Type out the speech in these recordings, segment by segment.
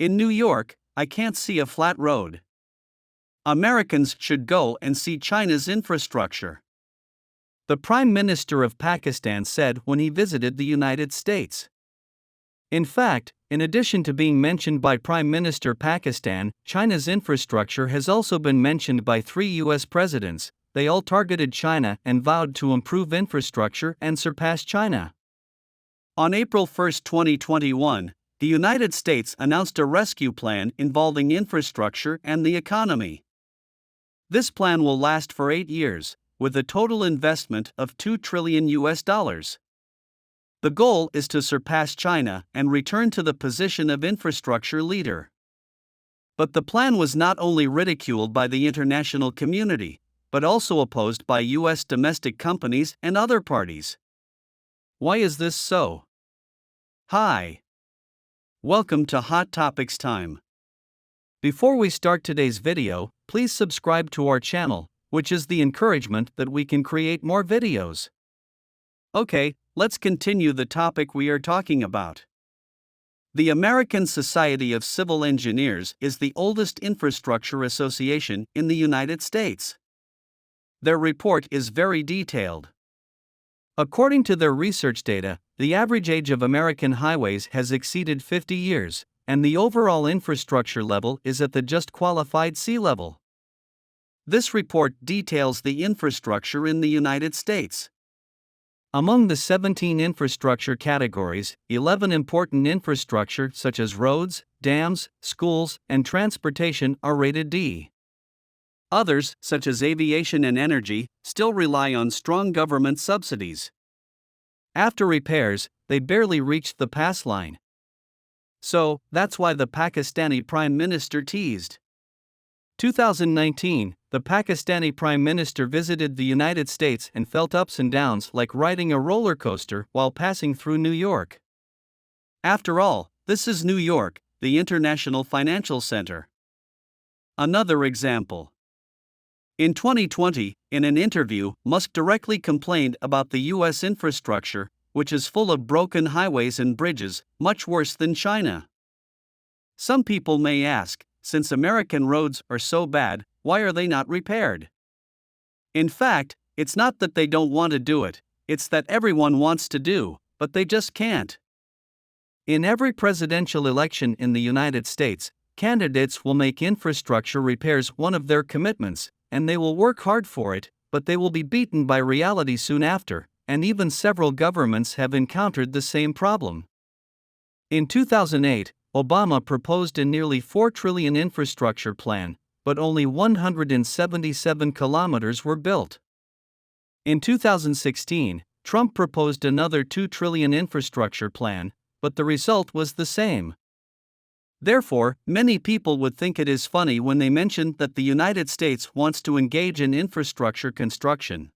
In New York, I can't see a flat road. Americans should go and see China's infrastructure. The Prime Minister of Pakistan said when he visited the United States. In fact, in addition to being mentioned by Prime Minister Pakistan, China's infrastructure has also been mentioned by 3 U.S. presidents. They all targeted China and vowed to improve infrastructure and surpass China. On April 1, 2021, the United States announced a rescue plan involving infrastructure and the economy. This plan will last for 8 years, with a total investment of $2 trillion. The goal is to surpass China and return to the position of infrastructure leader. But the plan was not only ridiculed by the international community, but also opposed by U.S. domestic companies and other parties. Why is this so? Hi. Welcome to Hot Topics Time. Before we start today's video, please subscribe to our channel, which is the encouragement that we can create more videos. Okay, let's continue the topic we are talking about. The American Society of Civil Engineers is the oldest infrastructure association in the United States. Their report is very detailed. According to their research data, the average age of American highways has exceeded 50 years, and the overall infrastructure level is at the just qualified sea level. This report details the infrastructure in the United States. Among the 17 infrastructure categories, 11 important infrastructure such as roads, dams, schools, and transportation are rated D. Others, such as aviation and energy, still rely on strong government subsidies. After repairs, they barely reached the pass line. So, that's why the Pakistani Prime Minister teased. 2019, the Pakistani Prime Minister visited the United States and felt ups and downs like riding a roller coaster while passing through New York. After all, this is New York, the international financial center. Another example. In 2020, in an interview, Musk directly complained about the U.S. infrastructure, which is full of broken highways and bridges, much worse than China. Some people may ask, since American roads are so bad, why are they not repaired? In fact, it's not that they don't want to do it, it's that everyone wants to do, but they just can't. In every presidential election in the United States, candidates will make infrastructure repairs one of their commitments, and they will work hard for it, but they will be beaten by reality soon after, and even several governments have encountered the same problem. In 2008, Obama proposed a nearly $4 trillion infrastructure plan, but only 177 kilometers were built. In 2016, Trump proposed another $2 trillion infrastructure plan, but the result was the same. Therefore, many people would think it is funny when they mention that the United States wants to engage in infrastructure construction.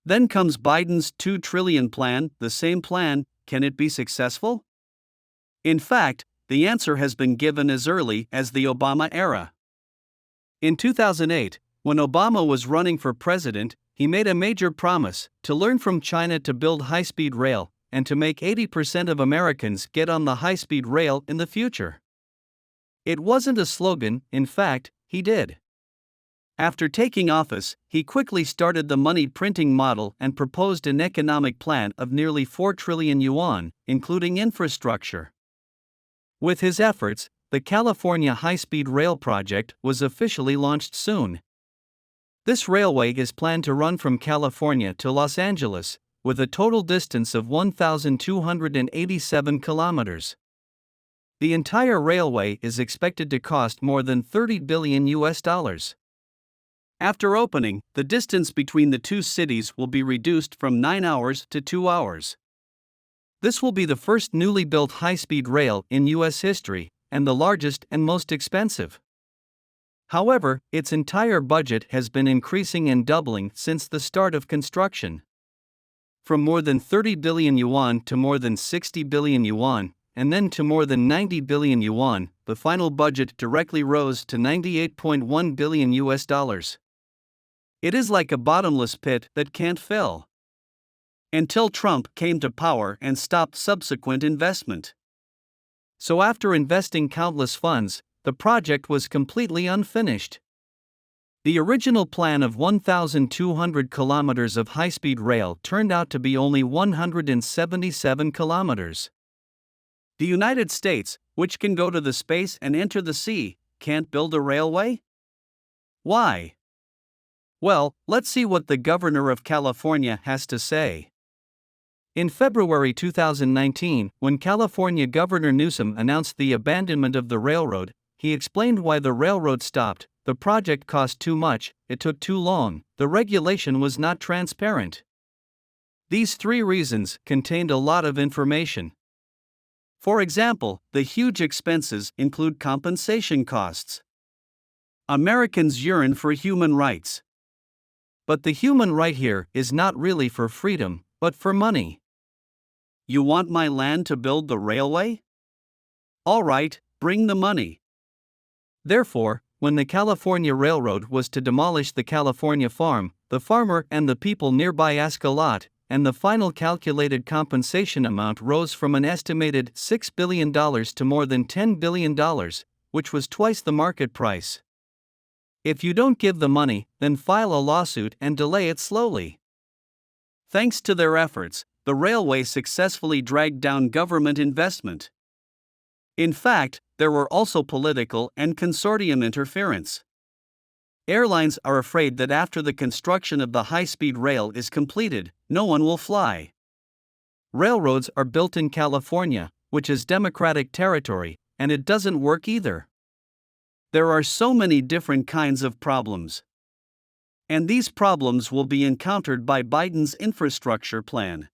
Then comes Biden's $2 trillion plan, the same plan. Can it be successful? In fact, the answer has been given as early as the Obama era. In 2008, when Obama was running for president, he made a major promise to learn from China to build high-speed rail, and to make 80% of Americans get on the high-speed rail in the future. It wasn't a slogan, in fact, he did. After taking office, he quickly started the money printing model and proposed an economic plan of nearly 4 trillion yuan, including infrastructure. With his efforts, the California high-speed rail project was officially launched soon. This railway is planned to run from California to Los Angeles, with a total distance of 1,287 kilometers. The entire railway is expected to cost more than $30 billion. After opening, the distance between the two cities will be reduced from 9 hours to 2 hours. This will be the first newly built high-speed rail in U.S. history, and the largest and most expensive. However, its entire budget has been increasing and doubling since the start of construction. From more than 30 billion yuan to more than 60 billion yuan, and then to more than 90 billion yuan, the final budget directly rose to $98.1 billion. It is like a bottomless pit that can't fill. Until Trump came to power and stopped subsequent investment. So after investing countless funds, the project was completely unfinished. The original plan of 1,200 kilometers of high-speed rail turned out to be only 177 kilometers. The United States, which can go to the space and enter the sea, can't build a railway? Why? Well, let's see what the governor of California has to say. In February 2019, when California Governor Newsom announced the abandonment of the railroad, he explained why the railroad stopped. The project cost too much, it took too long, the regulation was not transparent. These three reasons contained a lot of information. For example, the huge expenses include compensation costs. Americans yearn for human rights. But the human right here is not really for freedom, but for money. You want my land to build the railway? All right, bring the money. Therefore, when the California Railroad was to demolish the California farm, the farmer and the people nearby asked a lot, and the final calculated compensation amount rose from an estimated $6 billion to more than $10 billion, which was twice the market price. If you don't give the money, then file a lawsuit and delay it slowly. Thanks to their efforts, the railway successfully dragged down government investment. In fact, there were also political and consortium interference. Airlines are afraid that after the construction of the high-speed rail is completed, no one will fly. Railroads are built in California, which is Democratic territory, and it doesn't work either. There are so many different kinds of problems. And these problems will be encountered by Biden's infrastructure plan.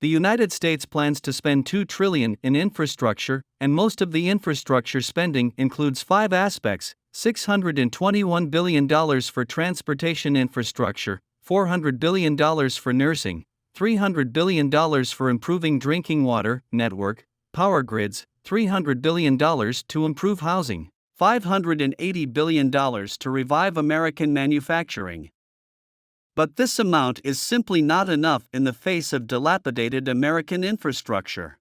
The United States plans to spend $2 trillion in infrastructure, and most of the infrastructure spending includes 5 aspects: $621 billion for transportation infrastructure, $400 billion for nursing, $300 billion for improving drinking water, network, power grids, $300 billion to improve housing, $580 billion to revive American manufacturing. But this amount is simply not enough in the face of dilapidated American infrastructure.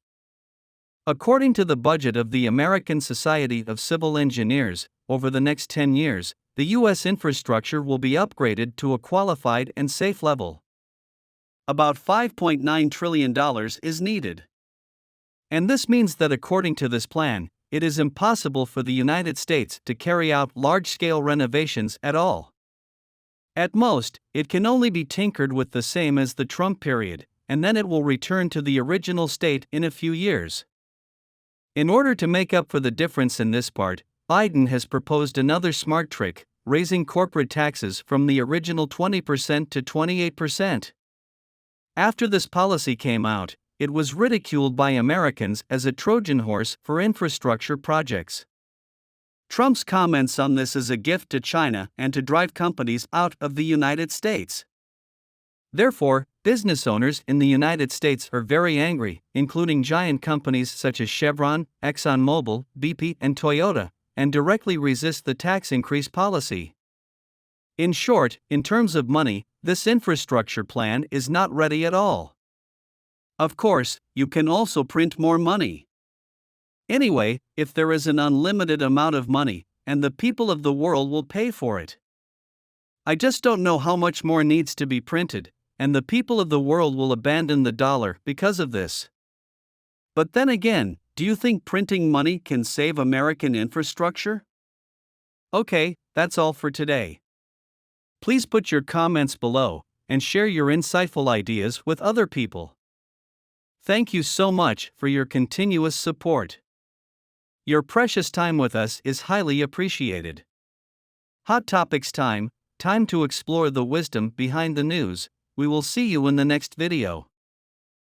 According to the budget of the American Society of Civil Engineers, over the next 10 years, the U.S. infrastructure will be upgraded to a qualified and safe level. About $5.9 trillion is needed. And this means that according to this plan, it is impossible for the United States to carry out large-scale renovations at all. At most, it can only be tinkered with the same as the Trump period, and then it will return to the original state in a few years. In order to make up for the difference in this part, Biden has proposed another smart trick, raising corporate taxes from the original 20% to 28%. After this policy came out, it was ridiculed by Americans as a Trojan horse for infrastructure projects. Trump's comments on this is a gift to China and to drive companies out of the United States. Therefore, business owners in the United States are very angry, including giant companies such as Chevron, ExxonMobil, BP, and Toyota, and directly resist the tax increase policy. In short, in terms of money, this infrastructure plan is not ready at all. Of course, you can also print more money. Anyway, if there is an unlimited amount of money, and the people of the world will pay for it. I just don't know how much more needs to be printed, and the people of the world will abandon the dollar because of this. But then again, do you think printing money can save American infrastructure? Okay, that's all for today. Please put your comments below, and share your insightful ideas with other people. Thank you so much for your continuous support. Your precious time with us is highly appreciated. Hot Topics time to explore the wisdom behind the news. We will see you in the next video.